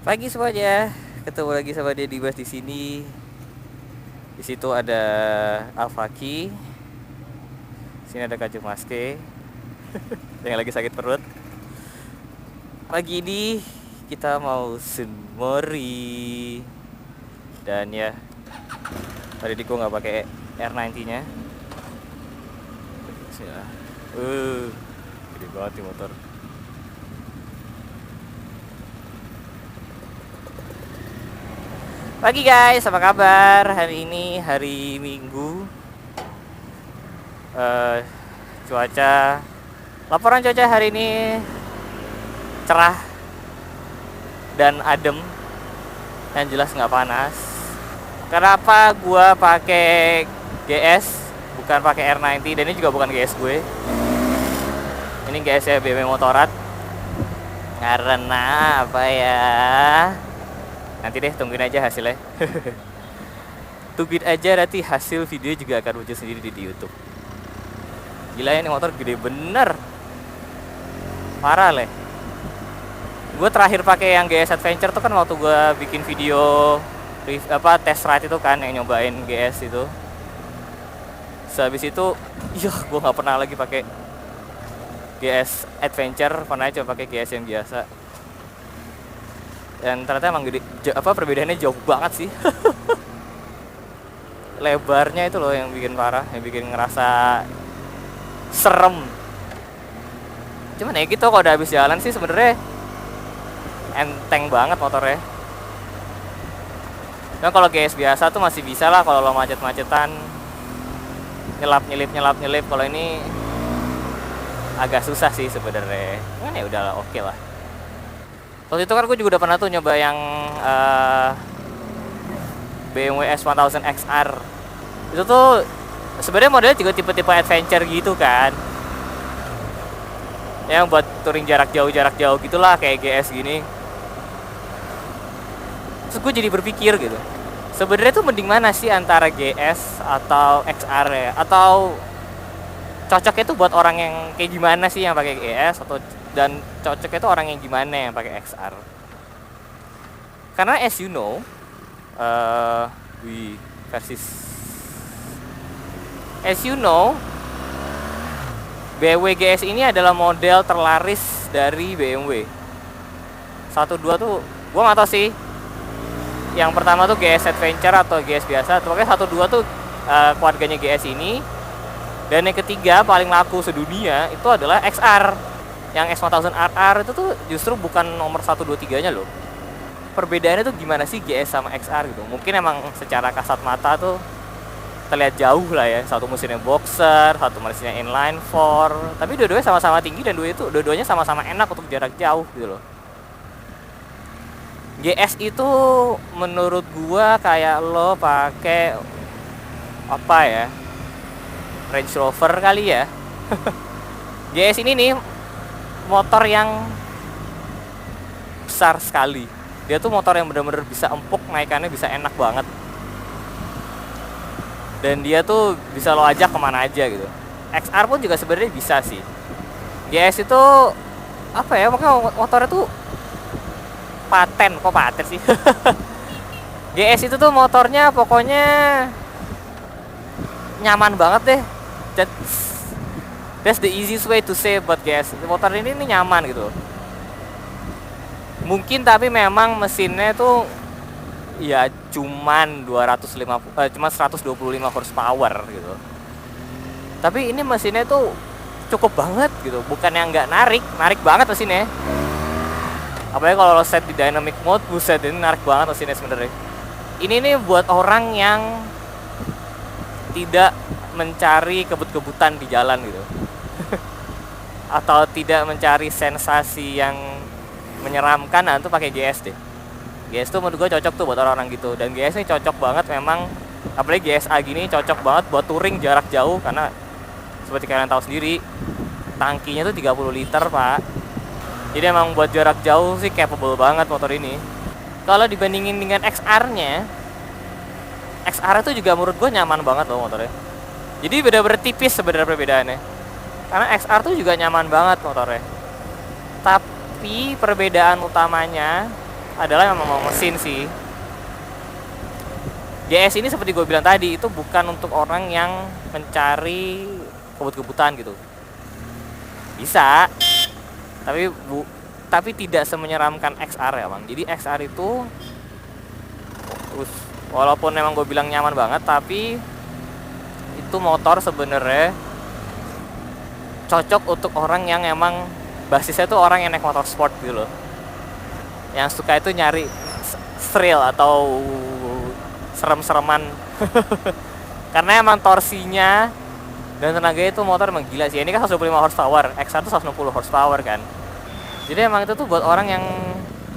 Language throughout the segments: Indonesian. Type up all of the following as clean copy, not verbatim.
Pagi semuanya, ketemu lagi sama dia Dimas di sini. Di situ ada Alfaki, sini ada Kak Maske yang lagi sakit perut. Pagi ini kita mau sunmori dan ya tadi Diko nggak pakai R90-nya. Bismillah. Gede banget di motor. Pagi guys, apa kabar? Hari ini hari Minggu. Eh, cuaca, laporan cuaca hari ini cerah dan adem, yang jelas nggak panas. Kenapa gua pakai GS bukan pakai R90, dan ini juga bukan GS gue. Ini GS ya BMW Motorrad. Karena apa ya? Nanti deh tungguin aja hasilnya. Tungguin aja, nanti hasil video juga akan muncul sendiri di YouTube. Gila ya, ini motor gede bener. Parah leh. Gue terakhir pakai yang GS Adventure tuh kan waktu gue bikin video test ride itu kan, yang nyobain GS itu. Sehabis itu, gue nggak pernah lagi pakai GS Adventure, pernah coba pakai GS yang biasa. Dan ternyata emang gede, perbedaannya jauh banget sih. Lebarnya itu loh yang bikin parah, yang bikin ngerasa serem. Cuman ya gitu, kalau udah habis jalan sih sebenarnya enteng banget motornya. Nah kalau GS biasa tuh masih bisa lah kalau lo macet-macetan, nyelap-nyelip. Kalau ini agak susah sih sebenarnya. Kan ya udahlah, oke lah. Waktu itu kan gue juga udah pernah tuh nyoba yang BMW S1000 XR. Itu tuh sebenarnya modelnya juga tipe-tipe adventure gitu kan, yang buat touring jarak jauh gitulah, kayak GS gini. Terus gue jadi berpikir gitu, sebenarnya tuh mending mana sih antara GS atau XR ya, atau cocoknya tuh buat orang yang kayak gimana sih yang pakai GS, atau dan cocoknya tuh orang yang gimana yang pakai XR. Karena as you know, BMW GS ini adalah model terlaris dari BMW. 12 tuh gue nggak tahu sih. Yang pertama tuh GS Adventure atau GS biasa. Pokoknya 12 tuh keluarganya GS ini. Dan yang ketiga paling laku sedunia itu adalah XR. Yang S1000 RR itu tuh justru bukan nomor 1, 2, 3-nya loh. Perbedaannya tuh gimana sih GS sama XR gitu? Mungkin emang secara kasat mata tuh terlihat jauh lah ya. Satu mesinnya boxer, satu mesinnya inline 4. Tapi dua-duanya sama-sama tinggi, dan dua-duanya sama-sama enak untuk jarak jauh gitu loh. GS itu menurut gua kayak lo pakai apa ya? Range Rover kali ya. GS ini nih motor yang besar sekali. Dia tuh motor yang bener-bener bisa empuk, naikannya bisa enak banget. Dan dia tuh bisa lo ajak kemana aja gitu. XR pun juga sebenarnya bisa sih. GS itu apa ya, pokoknya motornya tuh paten sih. GS itu tuh motornya pokoknya nyaman banget deh. That's the easiest way to say about GS. Motor ini nyaman gitu. Mungkin tapi memang mesinnya tuh ya cuman 125 horsepower gitu. Tapi ini mesinnya tuh cukup banget gitu, bukan yang nggak narik banget mesinnya. Apalagi kalau lo set di dynamic mode, buset, ini narik banget mesinnya sebenarnya. Ini nih buat orang yang tidak mencari kebut-kebutan di jalan gitu. Atau tidak mencari sensasi yang menyeramkan, nah itu pakai GS deh. GS tuh menurut gue cocok tuh buat orang-orang gitu. Dan GS ini cocok banget memang, apalagi GSA gini cocok banget buat touring jarak jauh. Karena seperti kalian tahu sendiri, tangkinya tuh 30 liter pak. Jadi emang buat jarak jauh sih capable banget motor ini. Kalau dibandingin dengan XR-nya, XR itu juga menurut gue nyaman banget loh motornya. Jadi bener-bener tipis sebenarnya perbedaannya. Karena XR tuh juga nyaman banget motornya. Tapi perbedaan utamanya adalah memang mesin sih. GS ini seperti gue bilang tadi, itu bukan untuk orang yang mencari kebut-kebutan gitu. Bisa, tapi tidak semenyeramkan XR ya bang. Jadi XR itu walaupun memang gue bilang nyaman banget, tapi itu motor sebenarnya cocok untuk orang yang emang basisnya tuh orang yang naik motor sport gitu loh, yang suka itu nyari thrill atau serem-sereman. Karena emang torsinya dan tenaganya itu motor emang gila sih. Ini kan 125 horsepower, XR tuh 160 horsepower kan. Jadi emang itu tuh buat orang yang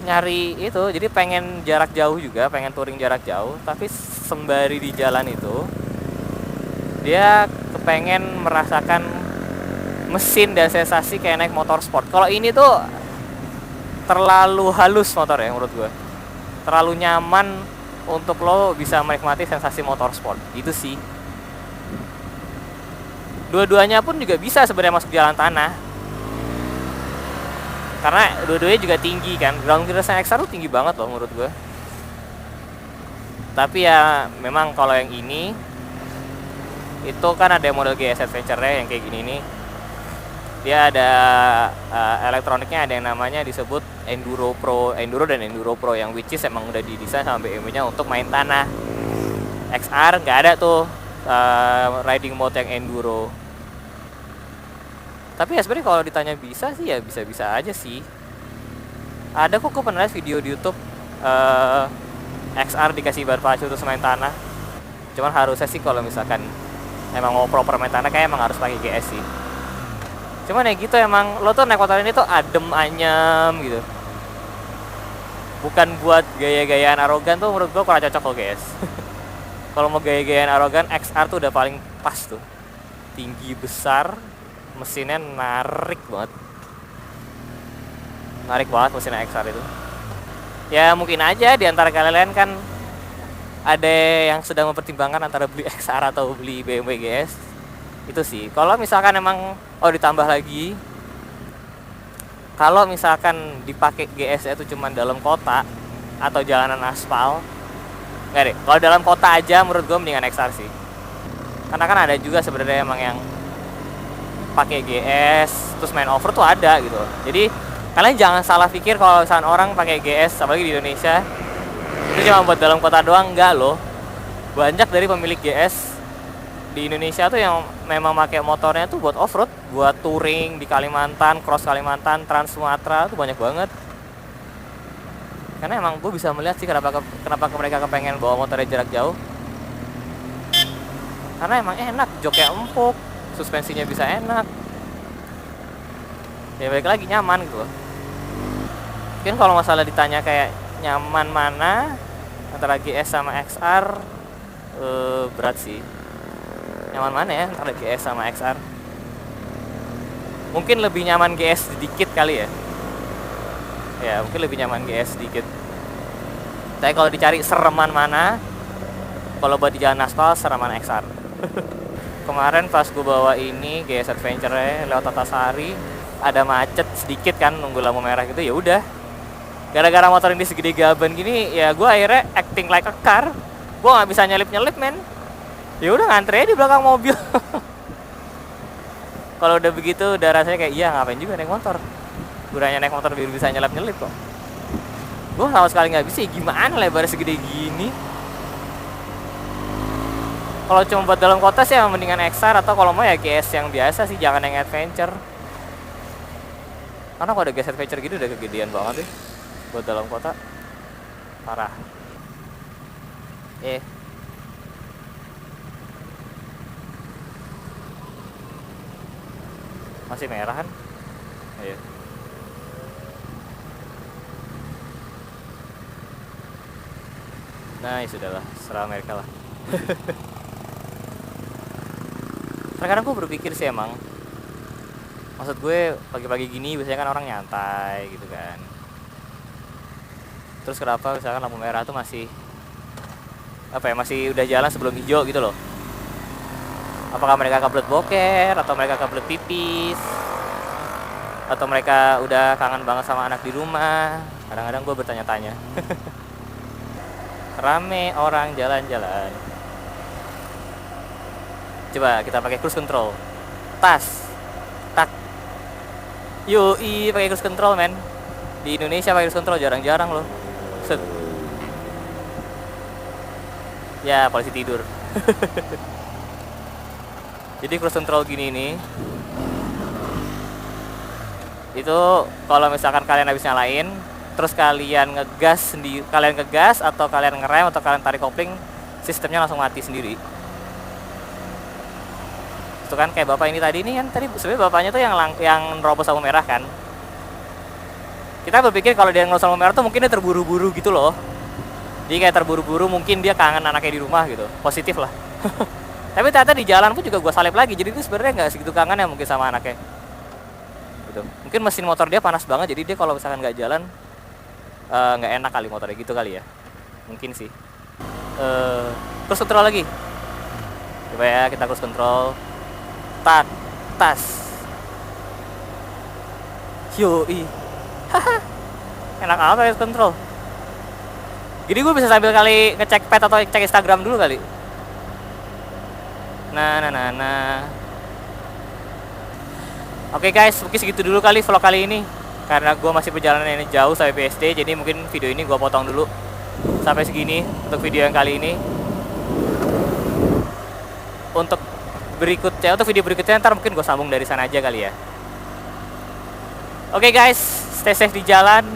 nyari itu, jadi pengen jarak jauh juga, pengen touring jarak jauh, tapi sembari di jalan itu dia kepengen merasakan mesin dan sensasi kayak naik motor sport. Kalau ini tuh terlalu halus motor ya menurut gue, terlalu nyaman untuk lo bisa menikmati sensasi motor sport itu sih. Dua-duanya pun juga bisa sebenarnya masuk jalan tanah, karena dua-duanya juga tinggi kan. Ground clearance XR tuh tinggi banget loh menurut gue. Tapi ya memang kalau yang ini itu kan ada model GS Adventure-nya yang kayak gini nih, dia ada elektroniknya, ada yang namanya disebut Enduro dan Enduro Pro, yang which is emang udah didesain sama BMW-nya untuk main tanah. XR nggak ada tuh riding mode yang Enduro. Tapi ya sebenarnya kalau ditanya bisa sih ya bisa-bisa aja sih. Ada kok gue pernah lihat video di YouTube XR dikasih ban pacu terus main tanah. Cuman harusnya sih kalau misalkan emang mau proper main tanah kayak emang harus pakai GS sih. Cuman ya gitu, emang lo tuh naik motor ini tuh adem anyem gitu. Bukan buat gaya-gayaan arogan tuh menurut gue kurang cocok lo guys. Kalau mau gaya-gayaan arogan, XR tuh udah paling pas tuh. Tinggi besar, mesinnya narik banget. Narik banget mesinnya XR itu. Ya mungkin aja di antara kalian kan ada yang sedang mempertimbangkan antara beli XR atau beli BMW GS. Itu sih. Kalau misalkan emang ditambah lagi, kalau misalkan dipakai GS itu cuma dalam kota atau jalanan aspal, enggak deh. Kalau dalam kota aja menurut gue mendingan XR sih. Karena kan ada juga sebenarnya emang yang pakai GS terus main over tuh ada gitu. Jadi kalian jangan salah pikir kalau misalkan orang pakai GS apalagi di Indonesia itu cuma buat dalam kota doang, enggak loh. Banyak dari pemilik GS di Indonesia tuh yang memang pakai motornya tuh buat off-road, buat touring di Kalimantan, cross Kalimantan, Trans Sumatera tuh banyak banget. Karena emang gue bisa melihat sih kenapa mereka kepengen bawa motornya jarak jauh. Karena emang enak, joknya empuk, suspensinya bisa enak. Ya balik lagi nyaman gitu loh. Mungkin kalau masalah ditanya kayak nyaman mana antara GS sama XR, berat sih. Nyaman mana ya antara GS sama XR? Mungkin lebih nyaman GS sedikit kali ya. Ya mungkin lebih nyaman GS sedikit. Tapi kalau dicari sereman mana, kalau buat di jalan aspal sereman XR. Kemarin pas gue bawa ini GS Adventure lewat Tatasari, ada macet sedikit kan nunggu lampu merah gitu, ya udah. Gara-gara motor ini segede gaban gini, ya gue akhirnya acting like a car. Gue nggak bisa nyelip men. Ya udah ngantri di belakang mobil. Kalau udah begitu udah rasanya kayak iya ngapain juga naik motor. Gunanya naik motor biar bisa nyelip kok. Gue sama sekali nggak bisa. Gimana lebar segede gini? Kalau cuma buat dalam kota sih mendingan XR, atau kalau mau ya GS yang biasa sih, jangan yang adventure. Karena kalau ada GS adventure gitu udah kegedean banget deh buat dalam kota. Parah. Masih merah kan? Ayo. Nah, ya sudahlah, serah Amerika lah. Terkadang gue berpikir sih emang, maksud gue pagi-pagi gini biasanya kan orang nyantai gitu kan. Terus kenapa misalkan lampu merah tuh masih masih udah jalan sebelum hijau gitu loh. Apakah mereka kebelet boker, atau mereka kebelet pipis, atau mereka udah kangen banget sama anak di rumah, Kadang-kadang gue bertanya-tanya. Rame orang jalan-jalan. Coba kita pakai cruise control. Tas. Tak. Yoi, pakai cruise control, men. Di Indonesia pakai cruise control jarang-jarang loh. Set. Ya, polisi tidur. Jadi cruise control gini nih. Itu kalau misalkan kalian habis nyalain, terus kalian ngegas sendiri, kalian ngegas atau kalian ngerem atau kalian tarik kopling, sistemnya langsung mati sendiri. Itu kan kayak bapak ini tadi nih kan, tadi sebenarnya bapaknya tuh yang nerobos lampu merah kan. Kita berpikir kalau dia ngerobos lampu merah tuh mungkin dia terburu-buru gitu loh. Jadi kayak terburu-buru, mungkin dia kangen anaknya di rumah gitu. Positif lah. Tapi ternyata di jalan pun juga gue salib lagi. Jadi itu sebenarnya nggak segitu kangen ya mungkin sama anaknya. Gitu. Mungkin mesin motor dia panas banget, jadi dia kalau misalkan nggak jalan nggak enak kali motornya gitu kali ya. Mungkin sih. Cruise control lagi. Coba ya kita cruise control. Tak, tas. Yoi. Haha. Enak apa cruise control? Jadi gue bisa sambil kali ngecek pet atau cek Instagram dulu kali. Nah. Oke guys, mungkin segitu dulu kali vlog kali ini. Karena gue masih perjalanan ini jauh sampai BSD, jadi mungkin video ini gue potong dulu sampai segini untuk video yang kali ini. Untuk video berikutnya ntar mungkin gue sambung dari sana aja kali ya. Oke guys, stay safe di jalan.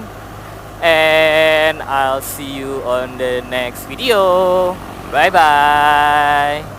And I'll see you on the next video. Bye bye.